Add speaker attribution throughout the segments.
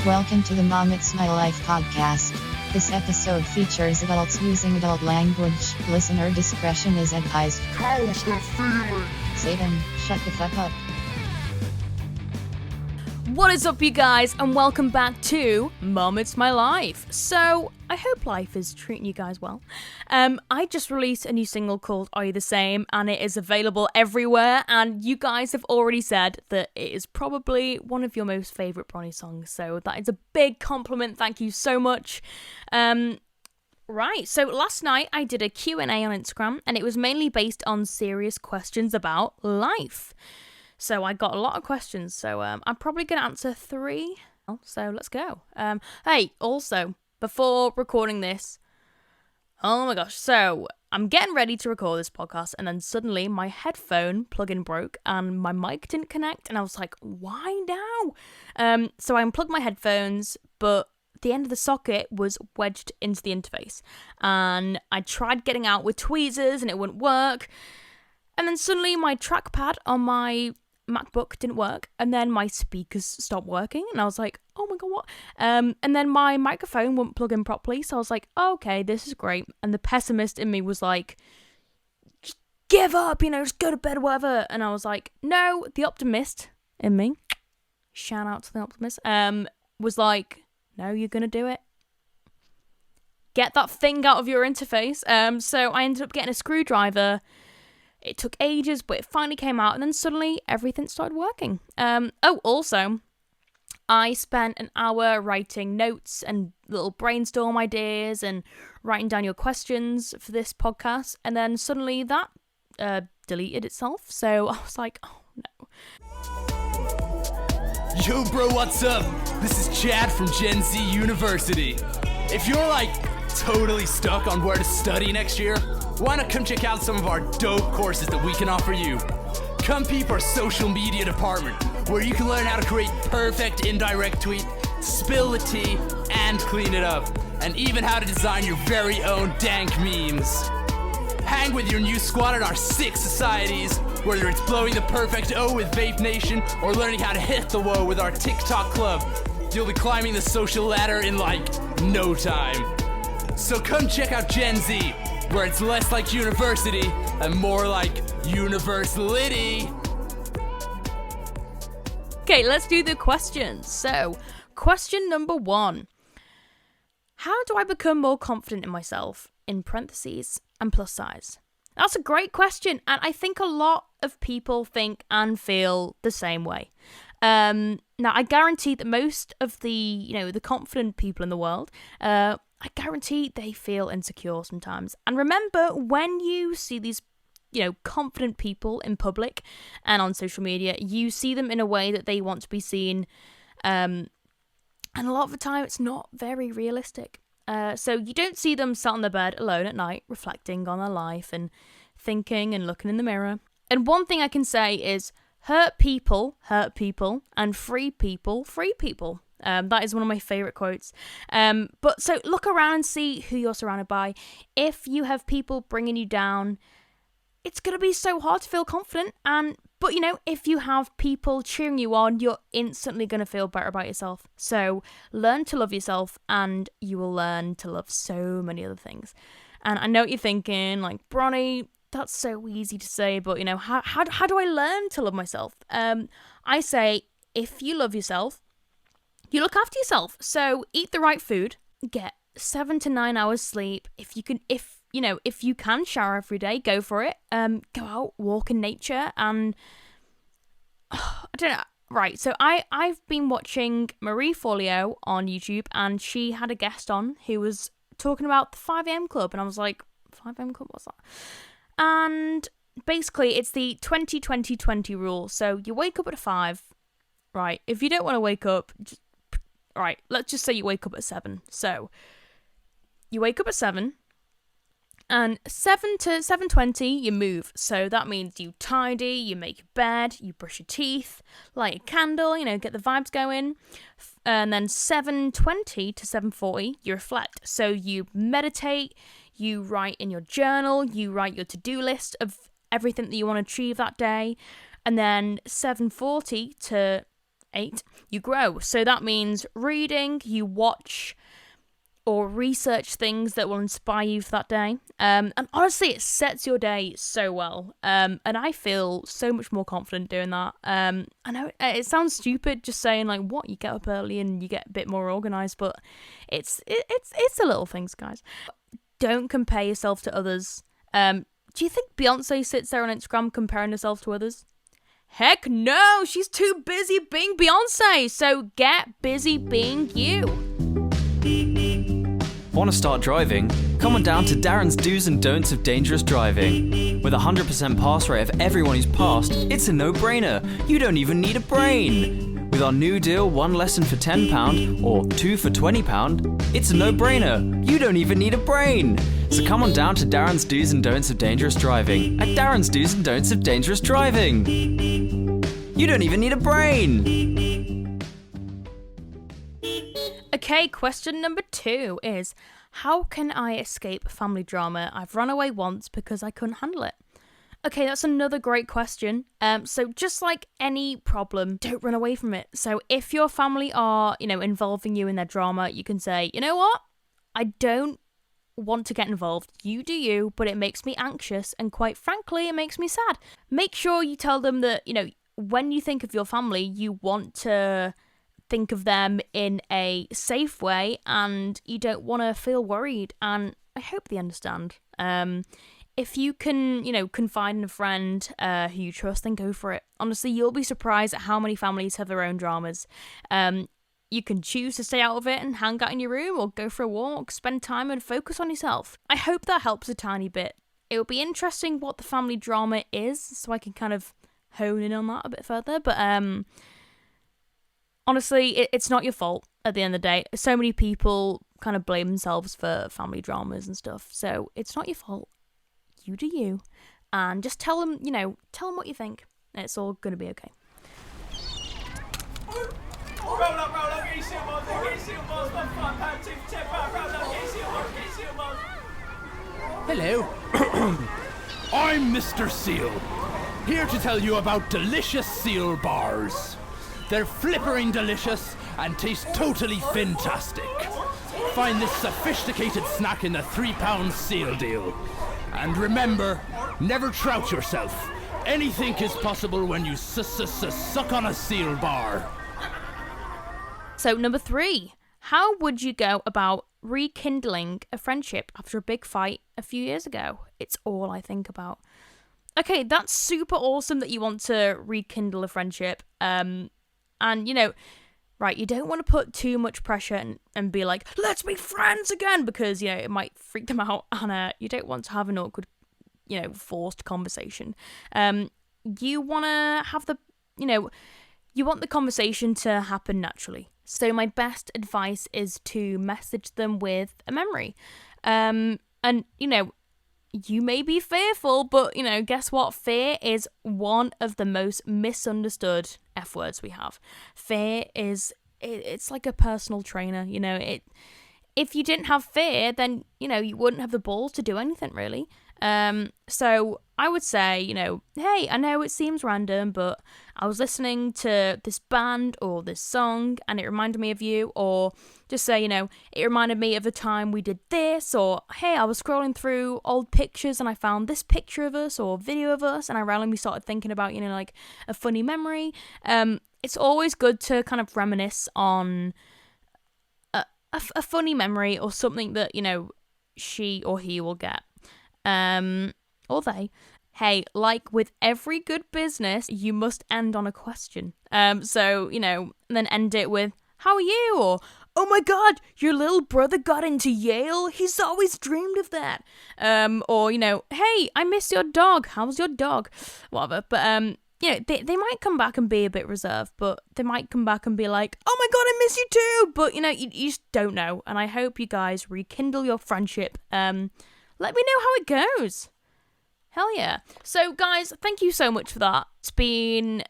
Speaker 1: Welcome to the Mom It's My Life podcast. This episode features adults using adult language. Listener discretion is advised.
Speaker 2: How's the feeling?
Speaker 1: Satan, shut the fuck up.
Speaker 3: What is up, you guys, and welcome back to Mom It's My Life. So, I hope life is treating you guys well. I just released a new single called Are You The Same, and it is available everywhere, and you guys have already said that it is probably one of your most favourite Bronnie songs, so that is a big compliment. Thank you so much. Right, so last night I did a Q&A on Instagram, and it was mainly based on serious questions about life. So I got a lot of questions, so I'm probably going to answer 3. So let's go. Hey, also, before recording this, oh my gosh, so I'm getting ready to record this podcast, and then suddenly my headphone plug-in broke, and my mic didn't connect, and I was like, why now? So I unplugged my headphones, but the end of the socket was wedged into the interface, and I tried getting out with tweezers, and it wouldn't work, and then suddenly my trackpad on my MacBook didn't work, and then my speakers stopped working, and I was like, oh my god, what? And then my microphone wouldn't plug in properly, so I was like, oh, okay, this is great. And the pessimist in me was like, just give up, just go to bed, whatever. And I was like, no. The optimist in me, shout out to the optimist, was like, no, you're gonna do it. Get that thing out of your interface. So I ended up getting a screwdriver. It took ages, but it finally came out, and then suddenly everything started working. Also, I spent an hour writing notes and little brainstorm ideas and writing down your questions for this podcast, and then suddenly that deleted itself, so I was like, oh no.
Speaker 4: Yo bro, what's up? This is Chad from Gen Z University. If you're totally stuck on where to study next year, why not come check out some of our dope courses that we can offer you? Come peep our social media department, where you can learn how to create perfect indirect tweet, spill the tea, and clean it up, and even how to design your very own dank memes. Hang with your new squad at our 6 societies, whether it's blowing the perfect O with Vape Nation or learning how to hit the woe with our TikTok club. You'll be climbing the social ladder in no time. So come check out Gen Z, where it's less like university and more like universality.
Speaker 3: Okay, let's do the questions. So, question number 1. How do I become more confident in myself, in parentheses, and plus size? That's a great question, and I think a lot of people think and feel the same way. Now, I guarantee that most of the confident people in the world, I guarantee they feel insecure sometimes. And remember, when you see these, confident people in public and on social media, you see them in a way that they want to be seen. And a lot of the time, it's not very realistic. So you don't see them sat on their bed alone at night, reflecting on their life and thinking and looking in the mirror. And one thing I can say is, hurt people, and free people, free people. That is one of my favourite quotes. But so look around and see who you're surrounded by. If you have people bringing you down, it's going to be so hard to feel confident. But if you have people cheering you on, you're instantly going to feel better about yourself. So learn to love yourself, and you will learn to love so many other things. And I know what you're thinking, Bronnie, that's so easy to say, but how do I learn to love myself? I say, if you love yourself, you look after yourself. So eat the right food, get 7 to 9 hours sleep. If you can shower every day, go for it. Go out, walk in nature, and I don't know. Right, so I've been watching Marie Forleo on YouTube, and she had a guest on who was talking about the 5 a.m. club, and I was like, 5 a.m. club, what's that? And basically, it's the 20-20-20 rule. So you wake up at 5, right? If you don't want to wake up, right, let's just say you wake up at 7. So you wake up at 7, and 7 to 7:20 you move. So that means you tidy, you make your bed, you brush your teeth, light a candle, get the vibes going. And then 7:20 to 7:40 you reflect. So you meditate, you write in your journal, you write your to-do list of everything that you want to achieve that day. And then 7:40 to 8, you grow. So that means reading, you watch or research things that will inspire you for that day. And honestly, it sets your day so well. And I feel so much more confident doing that. I know it sounds stupid just saying like, what, you get up early and you get a bit more organised, but it's the little things, guys. Don't compare yourself to others. Do you think Beyonce sits there on Instagram comparing herself to others? Heck no, she's too busy being Beyonce. So get busy being you.
Speaker 2: Want to start driving? Come on down to Darren's Do's and Don'ts of Dangerous Driving. With a 100% pass rate of everyone who's passed, it's a no-brainer. You don't even need a brain. With our new deal, 1 lesson for £10 or 2 for £20, it's a no-brainer. You don't even need a brain. So come on down to Darren's Do's and Don'ts of Dangerous Driving at Darren's Do's and Don'ts of Dangerous Driving. You don't even need a brain.
Speaker 3: Okay, question number 2 is, how can I escape family drama? I've run away once because I couldn't handle it. Okay, that's another great question. So just like any problem, don't run away from it. So if your family are, involving you in their drama, you can say, you know what? I don't want to get involved. You do you, but it makes me anxious, and quite frankly, it makes me sad. Make sure you tell them that, when you think of your family, you want to think of them in a safe way and you don't want to feel worried, and I hope they understand. If you can, confide in a friend who you trust, then go for it. Honestly, you'll be surprised at how many families have their own dramas. You can choose to stay out of it and hang out in your room, or go for a walk, spend time and focus on yourself. I hope that helps a tiny bit. It'll be interesting what the family drama is, so I can kind of hone in on that a bit further, but honestly, it's not your fault at the end of the day. So many people kind of blame themselves for family dramas and stuff, so it's not your fault. You do you, and just tell them what you think. It's all going to be okay.
Speaker 4: Hello. I'm Mr. Seal, here to tell you about delicious seal bars. They're flippering delicious and taste totally fantastic. Find this sophisticated snack in the £3 seal deal. And remember, never trout yourself. Anything is possible when you suck on a seal bar.
Speaker 3: So number 3, how would you go about rekindling a friendship after a big fight a few years ago? It's all I think about. Okay, that's super awesome that you want to rekindle a friendship. And, right, you don't want to put too much pressure and be like, let's be friends again, because, it might freak them out, and you don't want to have an awkward, forced conversation. You want to have you want the conversation to happen naturally. So my best advice is to message them with a memory. And, you may be fearful, but, guess what? Fear is one of the most misunderstood F words we have. Fear is, it's like a personal trainer, if you didn't have fear, then, you wouldn't have the balls to do anything, really. So I would say, hey, I know it seems random, but I was listening to this band or this song and it reminded me of you, or just say, it reminded me of the time we did this, or hey, I was scrolling through old pictures and I found this picture of us or video of us, and I randomly started thinking about, like a funny memory. It's always good to kind of reminisce on a funny memory or something that, she or he will get. Or they. Hey, like with every good business, you must end on a question. So, then end it with, how are you? Or, oh my God, your little brother got into Yale? He's always dreamed of that. Or, hey, I miss your dog. How's your dog? Whatever. But, they might come back and be a bit reserved, but they might come back and be like, oh my God, I miss you too. But, you just don't know. And I hope you guys rekindle your friendship. Let me know how it goes. Hell yeah. So, guys, thank you so much for that. It's been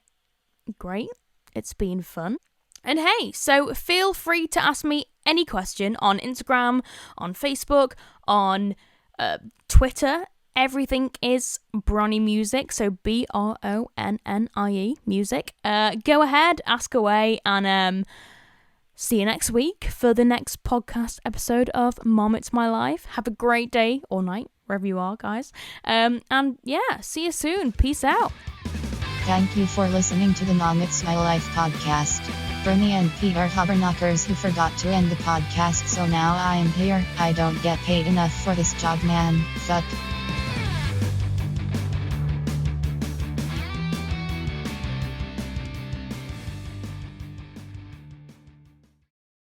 Speaker 3: great. It's been fun. And hey, so feel free to ask me any question on Instagram, on Facebook, on Twitter, Everything is Bronnie Music, so BRONNIE music. Go ahead, ask away, and see you next week for the next podcast episode of Mom, It's My Life. Have a great day or night, wherever you are, guys. And yeah, see you soon. Peace out.
Speaker 1: Thank you for listening to the Mom, It's My Life podcast. Bronnie and Pete are hobberknockers who forgot to end the podcast, so now I am here. I don't get paid enough for this job, man. Fuck.